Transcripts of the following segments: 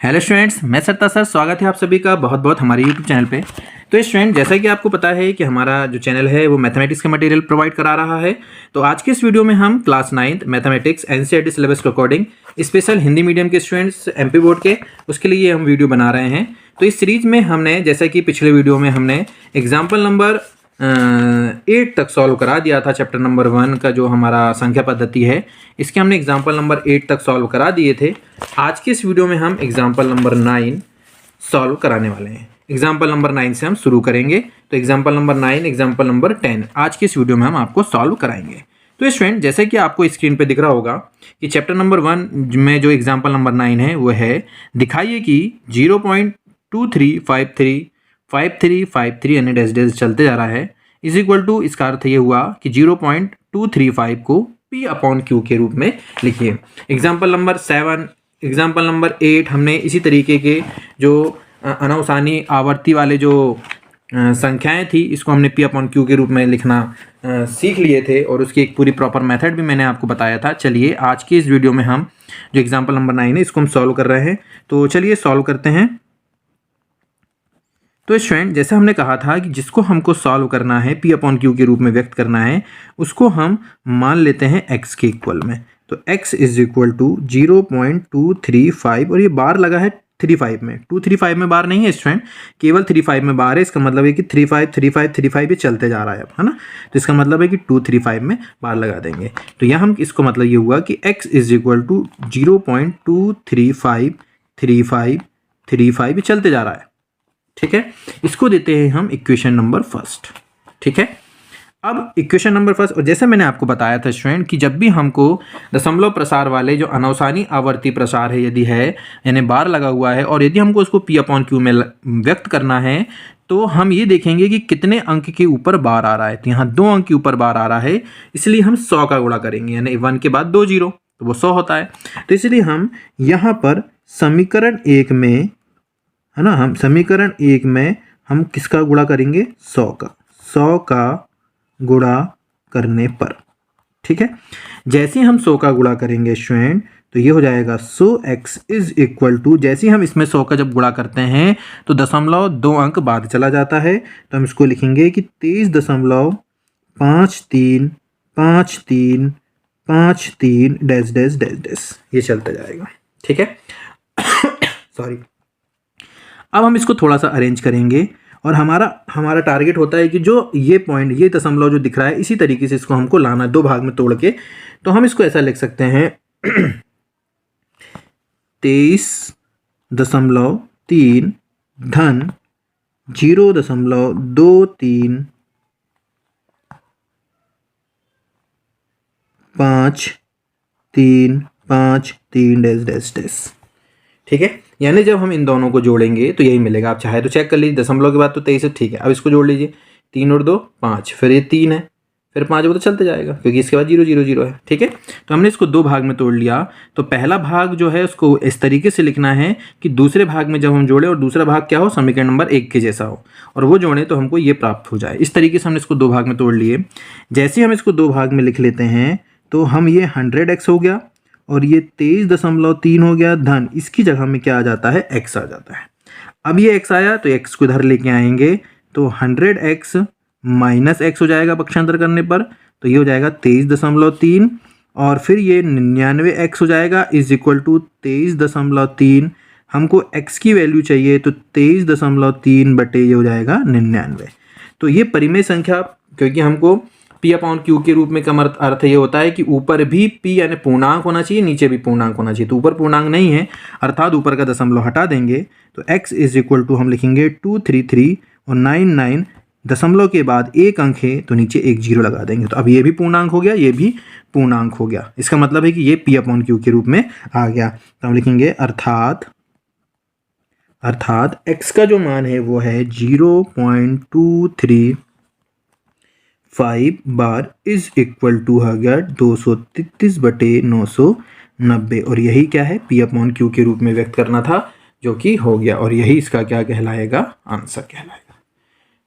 Hello students, मैं सरता sir स्वागत है आप सभी का बहुत बहुत हमारे यूट्यूब चैनल पे। तो स्टूडेंट, जैसा कि आपको पता है कि हमारा जो चैनल है वो मैथमेटिक्स का मटेरियल प्रोवाइड करा रहा है। तो आज के इस वीडियो में हम class 9th mathematics NCERT syllabus के अकॉर्डिंग स्पेशल हिंदी मीडियम के स्टूडेंट्स एमपी बोर्ड के उसके लिए हम वीडियो बना रहे हैं। तो इस सीरीज में हमने, जैसा कि पिछले वीडियो में हमने एग्जाम्पल नंबर 8 तक सॉल्व करा दिया था, चैप्टर नंबर 1 का जो हमारा संख्या पद्धति है इसके हमने एग्जाम्पल नंबर 8 तक सॉल्व करा दिए थे। आज के इस वीडियो में हम एग्जाम्पल नंबर 9 सॉल्व कराने वाले हैं। एग्जाम्पल नंबर 9 से हम शुरू करेंगे। तो एग्जाम्पल नंबर 9, एग्जाम्पल नंबर 10 आज के इस वीडियो में हम आपको सॉल्व कराएंगे। तो स्टूडेंट, जैसे कि आपको स्क्रीन पे दिख रहा होगा कि चैप्टर नंबर 1 में जो एग्जाम्पल नंबर 9 है वो है, दिखाइए कि 0.2353 यानी डैश डैश चलते जा रहा है इज इक्वल टू, इसका अर्थ ये हुआ कि 0.235 को P अपॉन Q के रूप में लिखिए। एग्जाम्पल नंबर 7, एग्जाम्पल नंबर 8 हमने इसी तरीके के जो अनावसानी आवर्ती वाले जो संख्याएं थी इसको हमने P अपॉन Q के रूप में लिखना सीख लिए थे और उसकी एक पूरी प्रॉपर मेथड भी मैंने आपको बताया था। चलिए आज की इस वीडियो में हम जो एग्जाम्पल नंबर 9 है इसको हम सॉल्व कर रहे हैं। तो चलिए सॉल्व करते हैं। तो स्टूडेंट, जैसे हमने कहा था कि जिसको हमको सॉल्व करना है P अपॉन Q के रूप में व्यक्त करना है उसको हम मान लेते हैं x के इक्वल में। तो x इज इक्वल टू 0.235 और ये बार लगा है 35 में, 235 में बार नहीं है स्टूडेंट, केवल 35 में बार है। इसका मतलब है कि 35 35 35 ये चलते जा रहा है अब, है ना। तो इसका मतलब है कि 235 में बार लगा देंगे। तो यहाँ हम इसको मतलब ये हुआ कि x इज इक्वल टू 0.23535 ये चलते जा रहा है, ठीक है। इसको देते हैं हम इक्वेशन नंबर फर्स्ट, ठीक है। अब इक्वेशन नंबर फर्स्ट, और जैसे मैंने आपको बताया था स्टूडेंट कि जब भी हमको दशमलव प्रसार वाले जो अनावसानी आवर्ती प्रसार है यदि है, यानी बार लगा हुआ है, और यदि हमको उसको P अपॉन Q में व्यक्त करना है तो हम ये देखेंगे कि कितने अंक के ऊपर बार आ रहा है। तो यहाँ 2 अंक के ऊपर बार आ रहा है, इसलिए हम 100 का गुणा करेंगे, यानी 1 के बाद 2 0 तो वो 100 होता है। तो इसलिए हम यहाँ पर समीकरण 1 में, है ना, हम समीकरण 1 में हम किसका गुणा करेंगे, 100 का गुणा करने पर, ठीक है। जैसे हम 100 का गुणा करेंगे स्टूडेंट तो ये हो जाएगा 100x इज इक्वल टू, जैसे ही हम इसमें 100 का जब गुणा करते हैं तो 0.2 अंक बाद चला जाता है। तो हम इसको लिखेंगे कि 23.535353 डैश डैश डैश डैश ये चलता जाएगा, ठीक है। सॉरी। अब हम इसको थोड़ा सा अरेंज करेंगे और हमारा टारगेट होता है कि जो ये पॉइंट, ये दशमलव जो दिख रहा है, इसी तरीके से इसको हमको लाना है 2 भाग में तोड़ के। तो हम इसको ऐसा लिख सकते हैं 23.3 धन 0.23553 डैश डैश डैश, ठीक है। यानी जब हम इन दोनों को जोड़ेंगे तो यही मिलेगा। आप चाहे तो चेक कर लीजिए, दशमलव के बाद तो 23 है, ठीक है। अब इसको जोड़ लीजिए, 3 और 2 5, फिर ये 3 है, फिर 5 वो तो चलते जाएगा क्योंकि इसके बाद 0 0 0 है, ठीक है। तो हमने इसको 2 भाग में तोड़ लिया। तो पहला भाग जो है उसको इस तरीके से लिखना है कि दूसरे भाग में जब हम जोड़े और दूसरा भाग क्या हो, समीकरण नंबर 1 के जैसा हो, और वो जोड़े तो हमको ये प्राप्त हो जाए। इस तरीके से हमने इसको 2 भाग में तोड़ लिए। जैसे हम इसको 2 भाग में लिख लेते हैं तो हम ये 100x हो गया और ये 23.3 हो गया धन, इसकी जगह में क्या आ जाता है, x आ जाता है। अब ये x आया तो x को इधर लेके आएंगे तो 100x माइनस x हो जाएगा पक्षांतर करने पर, तो ये हो जाएगा 23.3 और फिर ये 99x हो जाएगा इज इक्वल टू 23.3। हमको x की वैल्यू चाहिए तो 23.3 बटे ये हो जाएगा 99। तो ये परिमेय संख्या, क्योंकि हमको P अपॉन Q के रूप में का अर्थ ये होता है कि ऊपर भी P यानी पूर्णांक होना चाहिए, नीचे भी पूर्णांक होना चाहिए। तो ऊपर पूर्णांक नहीं है अर्थात ऊपर का दशमलव हटा देंगे तो x इज इक्वल टू हम लिखेंगे 233 और 99 दशमलव के बाद 1 अंक है तो नीचे 1 0 लगा देंगे। तो अब ये भी पूर्णांक हो गया, ये भी पूर्णांक हो गया। इसका मतलब है कि ये P अपॉन Q के रूप में आ गया। तो हम लिखेंगे अर्थात x का जो मान है वो है 0.235 बार इज इक्वल टू हो गया 233/990, और यही क्या है, P अपॉन Q के रूप में व्यक्त करना था, जो कि हो गया, और यही इसका क्या कहलाएगा, आंसर कहलाएगा।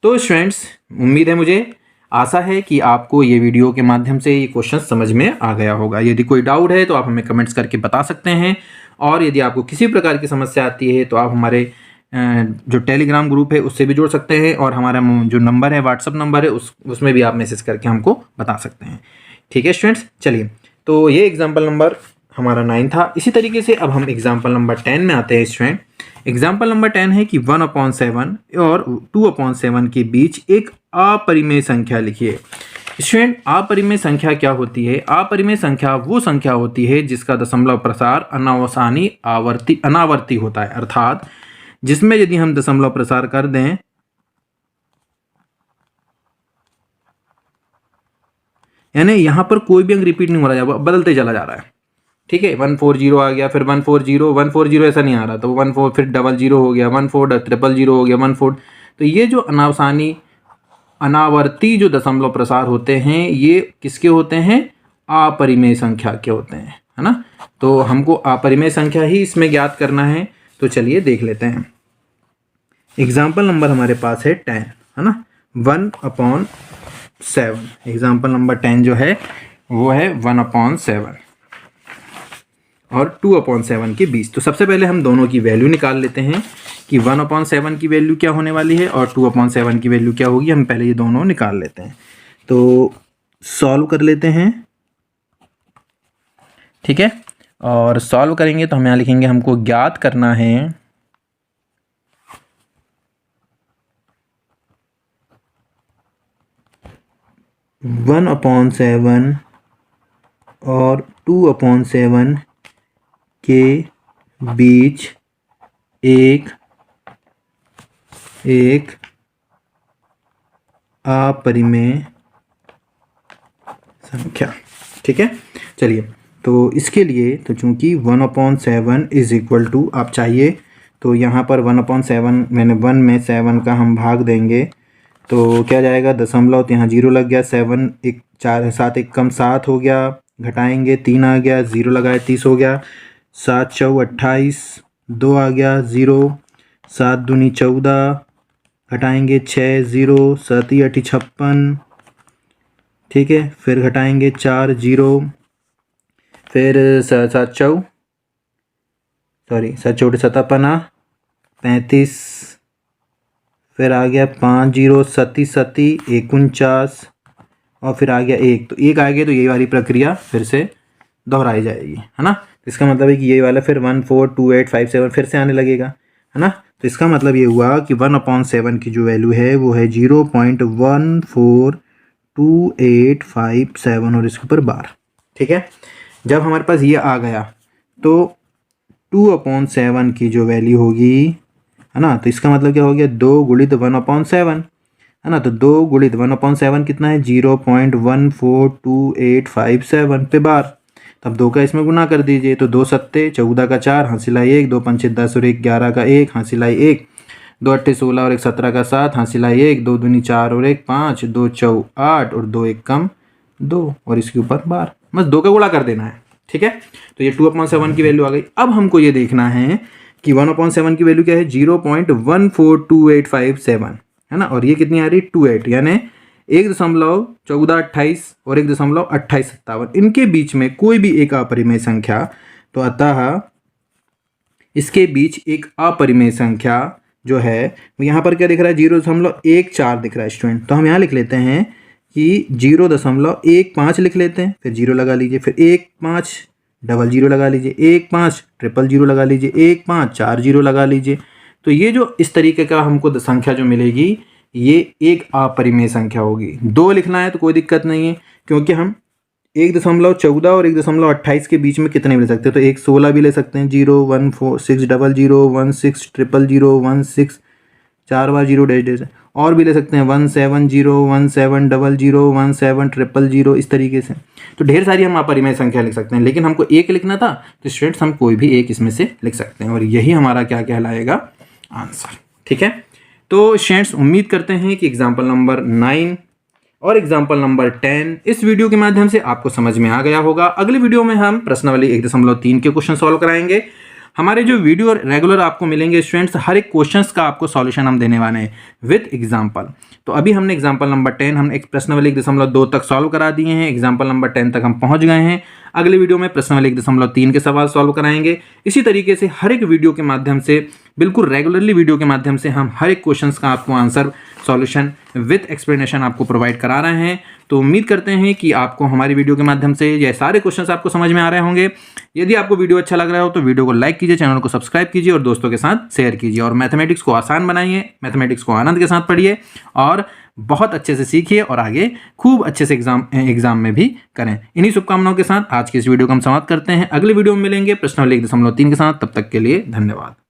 तो स्टूडेंट्स, उम्मीद है, मुझे आशा है कि आपको ये वीडियो के माध्यम से ये क्वेश्चन समझ में आ गया होगा। यदि कोई डाउट है तो आप हमें कमेंट्स करके बता सकते हैं और यदि आपको किसी प्रकार की समस्या आती है तो आप हमारे जो टेलीग्राम ग्रुप है उससे भी जुड़ सकते हैं, और हमारा जो नंबर है, व्हाट्सअप नंबर है, उसमें भी आप मैसेज करके हमको बता सकते हैं। ठीक है स्टूडेंट्स, चलिए तो ये एग्जाम्पल नंबर हमारा 9 था। इसी तरीके से अब हम एग्जाम्पल नंबर 10 में आते हैं स्टूडेंट। एग्जाम्पल नंबर 10 है कि 1/7 और 2/7 के बीच एक अपरिमेय संख्या लिखिए। स्टूडेंट, अपरिमेय संख्या क्या होती है? अपरिमेय संख्या वो संख्या होती है जिसका दशमलव प्रसार अनावर्ती होता है, अर्थात जिसमें यदि हम दशमलव प्रसार कर दें यानी यहां पर कोई भी अंक रिपीट नहीं हो रहा है, बदलते चला जा रहा है। ठीक है, 140 आ गया, फिर 140 ऐसा नहीं आ रहा, तो 14 फिर 00 हो गया, 14 000 हो गया, 14। तो ये जो अनावर्ती जो दशमलव प्रसार होते हैं ये किसके होते हैं? अपरिमेय संख्या के होते हैं, है ना। तो हमको अपरिमेय संख्या ही इसमें ज्ञात करना है। तो चलिए देख लेते हैं। एग्जाम्पल नंबर हमारे पास है 10, है ना, 1/7। एग्जाम्पल नंबर 10 जो है वो है 1/7 और 2/7 के बीच। तो सबसे पहले हम दोनों की वैल्यू निकाल लेते हैं कि 1/7 की वैल्यू क्या होने वाली है और 2/7 की वैल्यू क्या होगी। हम पहले ये दोनों निकाल लेते हैं, तो सॉल्व कर लेते हैं। ठीक है, और सॉल्व करेंगे तो हम यहाँ लिखेंगे हमको ज्ञात करना है 1/7 और 2/7 के बीच एक अपरिमेय संख्या। ठीक है, चलिए तो इसके लिए तो चूंकि 1/7 इज इक्वल टू, आप चाहिए तो यहाँ पर 1/7 मैंने 1 में 7 का हम भाग देंगे तो क्या जाएगा, दशमलव तो यहाँ 0 लग गया, 7 1 4 7 1 कम 7 हो गया, घटाएंगे 3 आ गया, 0 लगाए 30 हो गया, 7 4 28, 2 आ गया 0, 7 दूनी 14, घटाएंगे 6 0, 7 8 56। ठीक है, फिर घटाएंगे 4 0, फिर 7 4 57 35, फिर आ गया 5 0 37 49 और फिर आ गया 1। तो 1 आ गया तो यही वाली प्रक्रिया फिर से दोहराई जाएगी, है ना। तो इसका मतलब है कि यही वाला फिर 1 4 2 8 5 7 फिर से आने लगेगा, है ना। तो इसका मतलब ये हुआ कि 1/7 की जो वैल्यू है वो है 0.142857 और इसके ऊपर बार। ठीक है, जब हमारे पास ये आ गया तो 2/7 की जो वैल्यू होगी, है ना, तो इसका मतलब क्या हो गया, 2 गुणित 1/7, है ना। तो 2 गुणित 1/7 कितना है, 0.142857 पे बार। तब 2 का इसमें गुना कर दीजिए, तो 2 सत्ते 14 का 4, हासिलाई 1, 2 पंचे 10 और 1 11 का 1, हासिलाई 1, 2 अट्ठे 16 और 1 17 का 7, हासिलाई 1, 2 दूनी 4 और 1 5, 2 4 8 और 2 1 कम 2 और इसके ऊपर बार। बस 2 का गुणा कर देना है। ठीक है, तो ये 2/7 की वैल्यू आ गई। अब हमको ये देखना है कि 1/7 की वैल्यू क्या है, 0.142857, है ना, और ये कितनी आ रही है 28, यानी 1.1428 और 1.2857 इनके बीच में कोई भी एक अपरिमेय संख्या। तो अतः इसके बीच एक अपरिमेय संख्या जो है वो यहाँ पर क्या दिख रहा है, 0.14 दिख रहा है स्टूडेंट। तो हम यहाँ लिख लेते हैं कि 0.15 लिख लेते हैं, फिर 0 लगा लीजिए, फिर 1.5 00 लगा लीजिए, 1.5 000 लगा लीजिए, 1.5 40 लगा लीजिए। तो ये जो इस तरीके का हमको संख्या जो मिलेगी ये एक अपरिमेय संख्या होगी। 2 लिखना है तो कोई दिक्कत नहीं है, क्योंकि हम 1.14 और 1.28 के बीच में कितने भी ले सकते हैं, तो 1.16 भी ले सकते हैं, 0 1 4 6 0 0 1 6 0 0 1 6 4 बार 0 डैश डैश, और भी ले सकते हैं 1 7 0 1 7 0 0 1 7 0 0 इस तरीके से। तो ढेर सारी हम अपरिमेय संख्या लिख सकते हैं, लेकिन हमको एक लिखना था तो स्टूडेंट्स हम कोई भी एक इसमें से लिख सकते हैं और यही हमारा क्या कहलाएगा, आंसर। ठीक है, तो स्टूडेंट्स उम्मीद करते हैं कि एग्जाम्पल नंबर 9 और एग्जाम्पल नंबर 10 इस वीडियो के माध्यम से आपको समझ में आ गया होगा। अगले वीडियो में हम प्रश्नावली 1.3 के क्वेश्चन सॉल्व कराएंगे। हमारे जो वीडियो रेगुलर आपको मिलेंगे स्टूडेंट्स, हर एक क्वेश्चंस का आपको सॉल्यूशन हम देने वाले हैं विद एग्जाम्पल। तो अभी हमने एग्जाम्पल नंबर 10 हमने एक प्रश्नावली 1.2 तक सॉल्व करा दिए हैं, एग्जाम्पल नंबर 10 तक हम पहुंच गए हैं। अगले वीडियो में प्रश्न वाले 1.3 के सवाल सॉल्व कराएंगे। इसी तरीके से हर एक वीडियो के माध्यम से, बिल्कुल रेगुलरली वीडियो के माध्यम से हम हर एक क्वेश्चंस का आपको आंसर सॉल्यूशन विथ एक्सप्लेनेशन आपको प्रोवाइड करा रहे हैं। तो उम्मीद करते हैं कि आपको हमारी वीडियो के माध्यम से ये सारे क्वेश्चंस आपको समझ में आ रहे होंगे। यदि आपको वीडियो अच्छा लग रहा हो तो वीडियो को लाइक कीजिए, चैनल को सब्सक्राइब कीजिए और दोस्तों के साथ शेयर कीजिए। और मैथमेटिक्स को आसान बनाइए, मैथमेटिक्स को आनंद के साथ पढ़िए और बहुत अच्छे से सीखिए और आगे खूब अच्छे से एग्जाम में भी करें। इन्हीं शुभकामनाओं के साथ आज की इस वीडियो को हम समाप्त करते हैं। अगले वीडियो में मिलेंगे प्रश्न वाले 1.3 के साथ। तब तक के लिए धन्यवाद।